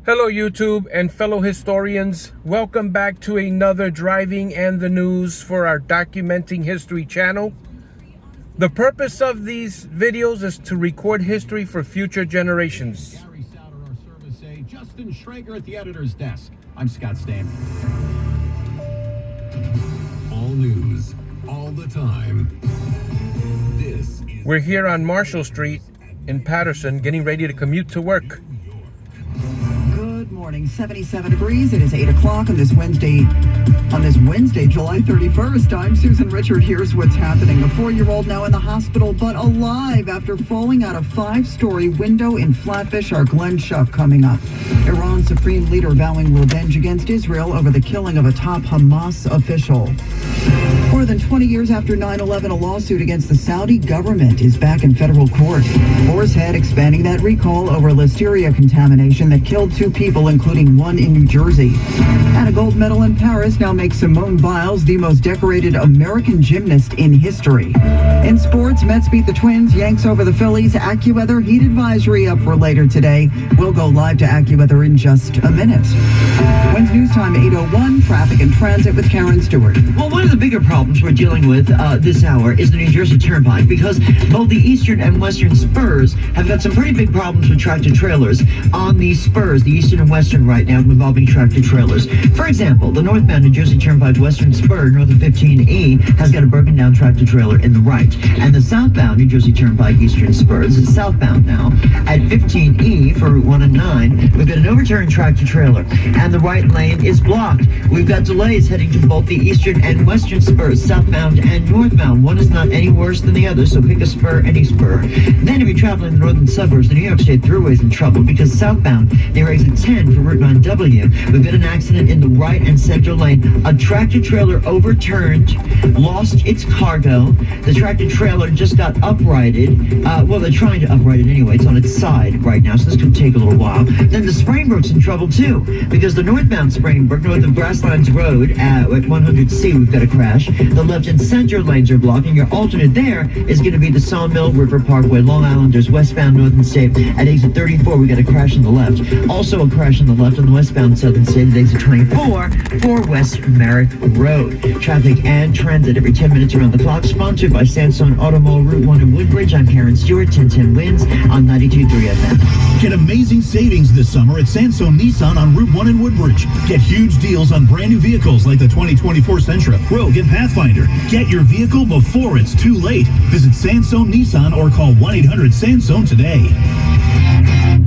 Hello YouTube and fellow historians, welcome back to another Driving and the News for our Documenting History channel. The purpose of these videos is to record history for future generations. Justin Schrager at the editor's desk. I'm Scott Stanley. All news, all the time. We're here on Marshall Street in Patterson getting ready to commute to work. Good morning, 77 degrees. It is 8 o'clock on this Wednesday, July 31st. I'm Susan Richard. Here's what's happening. The 4-year-old now in the hospital, but alive after falling out of 5-story window in Flatbush. Our Glenn Schuck coming up. Iran's supreme leader vowing revenge against Israel over the killing of a top Hamas official. More than 20 years after 9/11, a lawsuit against the Saudi government is back in federal court. Horsehead expanding that recall over listeria contamination that killed 2 people, including one in New Jersey. And a gold medal in Paris now makes Simone Biles the most decorated American gymnast in history. In sports, Mets beat the Twins, Yanks over the Phillies. AccuWeather heat advisory up for later today. We'll go live to AccuWeather in just a minute. When's news time 8:01, traffic and transit with Karen Stewart. Well, one of the bigger problems we're dealing with this hour is the New Jersey Turnpike, because both the eastern and western spurs have got some pretty big problems with tractor trailers on these spurs, the eastern and western right now, involving tractor trailers. For example, the northbound New Jersey Turnpike western spur, north of 15E, has got a broken down tractor trailer in the right. And the southbound New Jersey Turnpike eastern spur, this is southbound now, at 15E for Route 1 and 9, we've got an overturned tractor trailer, and the right lane is blocked. We've got delays heading to both the eastern and western spurs, southbound and northbound. One is not any worse than the other, so pick a spur, any spur. Then if you're traveling the northern suburbs, the New York State Thruway is in trouble, because southbound near exit 10 for Route 9W, we've got an accident in the right and center lane. A tractor trailer overturned, lost its cargo. The tractor trailer just got uprighted. Well, they're trying to upright it anyway. It's on its side right now, so this could take a little while. Then the Springbrook's in trouble too, because the northbound Springbrook, north of Grasslands Road at 100C, we've got a crash. The left and center lanes are blocked, and your alternate there is going to be the Sawmill River Parkway. Long Islanders westbound Northern State at exit 34, we got a crash on the left. Also a crash on the left on the westbound Southern State at exit 24 for West Merrick Road. Traffic and transit every 10 minutes around the clock, sponsored by Sansone Auto Mall, Route 1 in Woodbridge. I'm Karen Stewart, 1010 Wins on 92.3 FM. Get amazing savings this summer at Sansone Nissan on Route 1 in Woodbridge. Get huge deals on brand new vehicles like the 2024 Sentra, Rogue, and Pathfinder. Get your vehicle before it's too late. Visit Sansone Nissan or call 1-800-SANSONE today.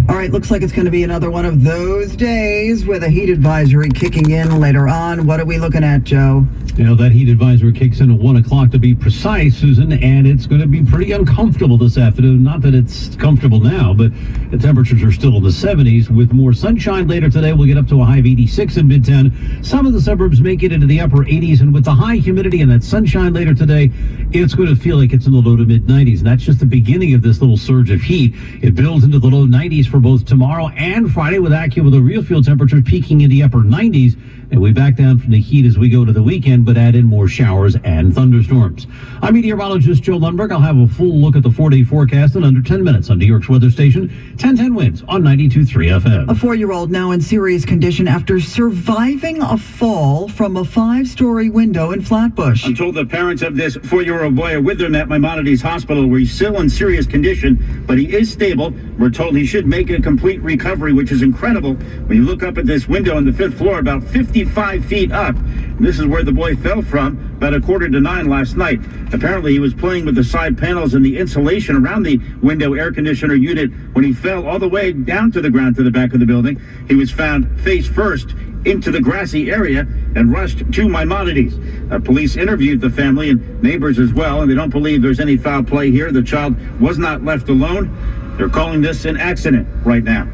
All right, looks like it's going to be another one of those days with a heat advisory kicking in later on. What are we looking at, Joe? You know, that heat advisory kicks in at 1 o'clock to be precise, Susan, and it's going to be pretty uncomfortable this afternoon. Not that it's comfortable now, but the temperatures are still in the 70s. With more sunshine later today, we'll get up to a high of 86 in Midtown. Some of the suburbs make it into the upper 80s, and with the high humidity and that sunshine later today, it's going to feel like it's in the low to mid 90s. And that's just the beginning of this little surge of heat. It builds into the low 90s for both tomorrow and Friday, with AccuWeather real fuel temperatures peaking in the upper 90s. And we back down from the heat as we go to the weekend, but add in more showers and thunderstorms. I'm meteorologist Joe Lundberg. I'll have a full look at the 4-day forecast in under 10 minutes on New York's weather station, 1010 Wins on 92.3 FM. A 4-year-old now in serious condition after surviving a fall from a 5-story window in Flatbush. I'm told the parents of this 4-year-old boy are with him at Maimonides Hospital, where he's still in serious condition, but he is stable. We're told he should make a complete recovery, which is incredible. When you look up at this window on the 5th floor, about 55 feet up, this is where the boy fell from about 8:45 last night. Apparently, he was playing with the side panels and the insulation around the window air conditioner unit when he fell all the way down to the ground to the back of the building. He was found face first into the grassy area and rushed to Maimonides. Police interviewed the family and neighbors as well, and they don't believe there's any foul play here. The child was not left alone. They're calling this an accident right now.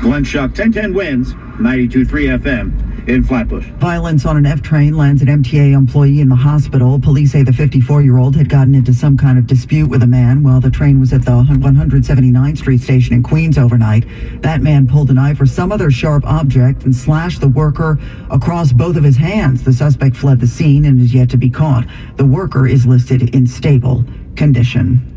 Glenn Schuck, 1010 Wins, 92.3 FM. In Flatbush. Violence on an F train lands an MTA employee in the hospital. Police say the 54-year-old had gotten into some kind of dispute with a man while the train was at the 179th Street station in Queens overnight. That man pulled a knife or some other sharp object and slashed the worker across both of his hands. The suspect fled the scene and is yet to be caught. The worker is listed in stable condition.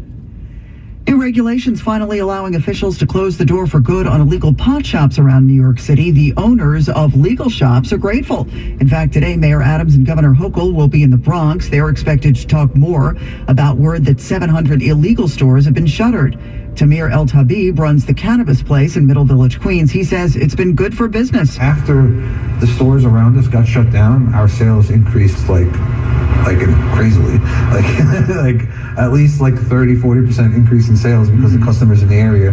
New regulations finally allowing officials to close the door for good on illegal pot shops around New York City. The owners of legal shops are grateful. In fact, today, Mayor Adams and Governor Hochul will be in the Bronx. They're expected to talk more about word that 700 illegal stores have been shuttered. Tamir El Tabib runs the cannabis place in Middle Village, Queens. He says it's been good for business. After the stores around us got shut down, our sales increased like crazily, like at least like 30-40% increase in sales because the customers in the area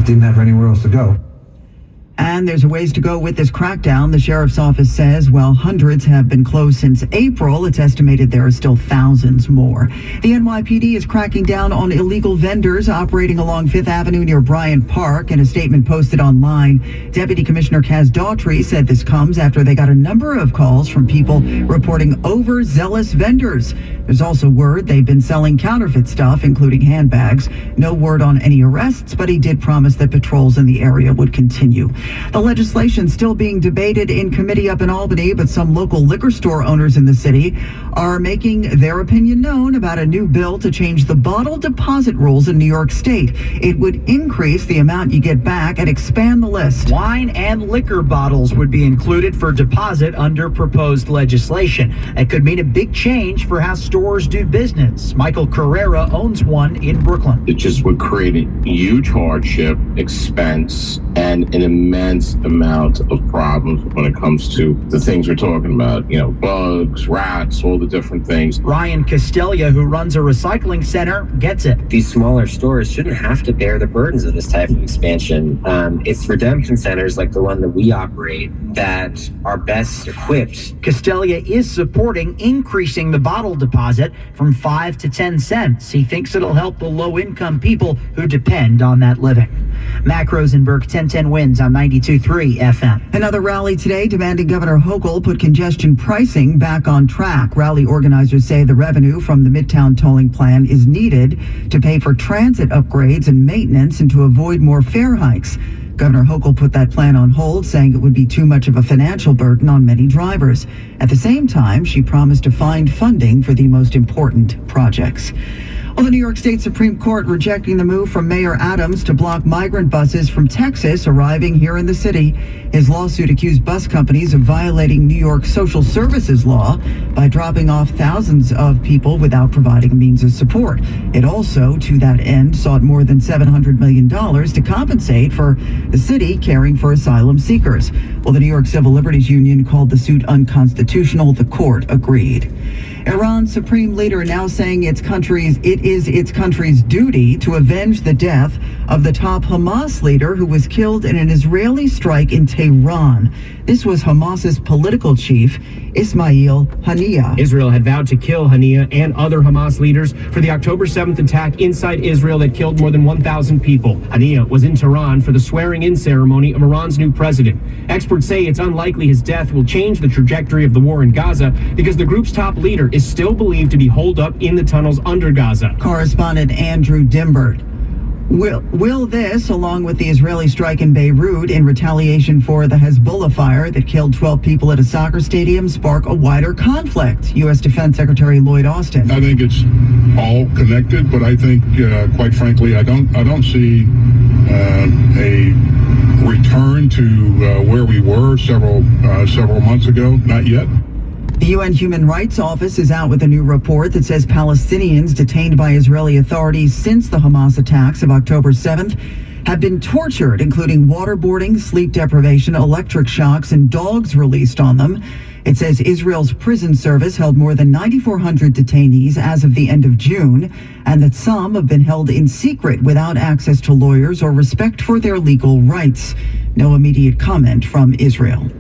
didn't have anywhere else to go. And there's a ways to go with this crackdown. The sheriff's office says while hundreds have been closed since April, it's estimated there are still thousands more. The NYPD is cracking down on illegal vendors operating along Fifth Avenue near Bryant Park. In a statement posted online, Deputy Commissioner Kaz Daughtry said this comes after they got a number of calls from people reporting overzealous vendors. There's also word they've been selling counterfeit stuff, including handbags. No word on any arrests, but he did promise that patrols in the area would continue. The legislation still being debated in committee up in Albany, but some local liquor store owners in the city are making their opinion known about a new bill to change the bottle deposit rules in New York State. It would increase the amount you get back and expand the list. Wine and liquor bottles would be included for deposit under proposed legislation. It could mean a big change for how stores do business. Michael Carrera owns one in Brooklyn. It just would create a huge hardship, expense, and an immense amount of problems when it comes to the things we're talking about, bugs, rats, all the different things. Ryan Castelia, who runs a recycling center, gets it. These smaller stores shouldn't have to bear the burdens of this type of expansion. It's redemption centers like the one that we operate that are best equipped. Castelia is supporting increasing the bottle deposit from 5 to 10 cents. He thinks it'll help the low-income people who depend on that living. Mac Rosenberg, 1010 wins on 92.3 FM. Another rally today demanding Governor Hochul put congestion pricing back on track. Rally organizers say the revenue from the Midtown tolling plan is needed to pay for transit upgrades and maintenance and to avoid more fare hikes. Governor Hochul put that plan on hold, saying it would be too much of a financial burden on many drivers. At the same time, she promised to find funding for the most important projects. Well, the New York State Supreme Court rejecting the move from Mayor Adams to block migrant buses from Texas arriving here in the city. His lawsuit accused bus companies of violating New York social services law by dropping off thousands of people without providing means of support. It also, to that end, sought more than $700 million to compensate for the city caring for asylum seekers. Well, the New York Civil Liberties Union called the suit unconstitutional. The court agreed. Iran's supreme leader now saying it is its country's duty to avenge the death of the top Hamas leader who was killed in an Israeli strike in Tehran. This was Hamas's political chief, Ismail Haniyeh. Israel had vowed to kill Haniyeh and other Hamas leaders for the October 7th attack inside Israel that killed more than 1,000 people. Haniyeh was in Tehran for the swearing-in ceremony of Iran's new president. Experts say it's unlikely his death will change the trajectory of the war in Gaza because the group's top leader is still believed to be holed up in the tunnels under Gaza. Correspondent Andrew Dimbert. Will this, along with the Israeli strike in Beirut in retaliation for the Hezbollah fire that killed 12 people at a soccer stadium, spark a wider conflict? U.S. Defense Secretary Lloyd Austin. I think it's all connected, but I think, quite frankly, I don't see a return to where we were several months ago. Not yet. The UN Human Rights Office is out with a new report that says Palestinians detained by Israeli authorities since the Hamas attacks of October 7th have been tortured, including waterboarding, sleep deprivation, electric shocks, and dogs released on them. It says Israel's prison service held more than 9,400 detainees as of the end of June, and that some have been held in secret without access to lawyers or respect for their legal rights. No immediate comment from Israel.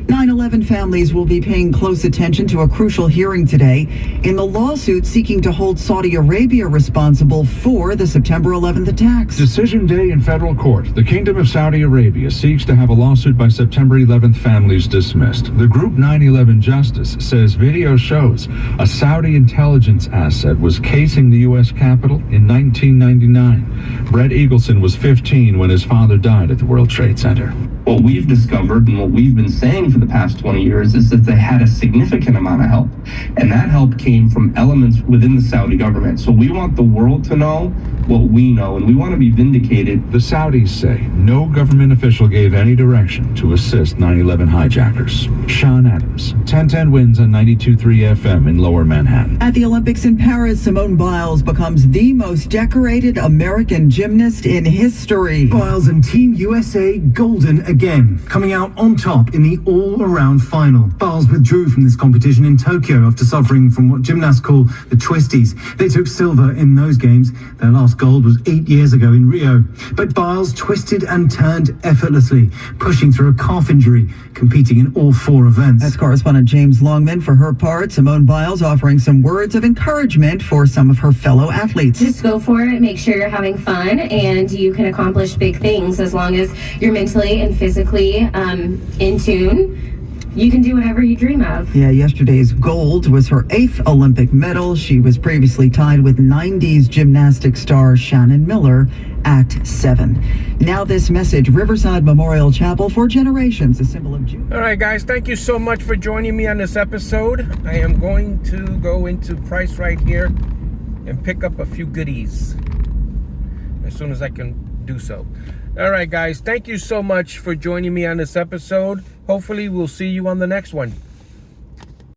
9/11 families will be paying close attention to a crucial hearing today in the lawsuit seeking to hold Saudi Arabia responsible for the September 11th attacks. Decision day in federal court. The Kingdom of Saudi Arabia seeks to have a lawsuit by September 11th families dismissed. The group 9/11 Justice says video shows a Saudi intelligence asset was casing the U.S. Capitol in 1999. Brett Eagleson was 15 when his father died at the World Trade Center. what we've discovered and what we've been saying for the past 20 years is that they had a significant amount of help. And that help came from elements within the Saudi government. So we want the world to know what we know, and we want to be vindicated. The Saudis say no government official gave any direction to assist 9/11 hijackers. Sean Adams, 1010 wins on 92.3 FM in Lower Manhattan. At the Olympics in Paris, Simone Biles becomes the most decorated American gymnast in history. Biles and Team USA golden again, coming out on top in the all-around final. Biles withdrew from this competition in Tokyo after suffering from what gymnasts call the twisties. They took silver in those games. Their last gold was 8 years ago in Rio. But Biles twisted and turned effortlessly, pushing through a calf injury, competing in all 4 events. That's correspondent James Longman. For her part, Simone Biles offering some words of encouragement for some of her fellow athletes. Just go for it, make sure you're having fun, and you can accomplish big things as long as you're mentally and physically in tune. You can do whatever you dream of. Yeah, yesterday's gold was her 8th Olympic medal. She was previously tied with 90s gymnastics star Shannon Miller at 7. Now this message, Riverside Memorial Chapel, for generations, a symbol of June. All right, guys, thank you so much for joining me on this episode. I am going to go into Price Right here and pick up a few goodies as soon as I can do so. All right, guys, thank you so much for joining me on this episode. Hopefully, we'll see you on the next one.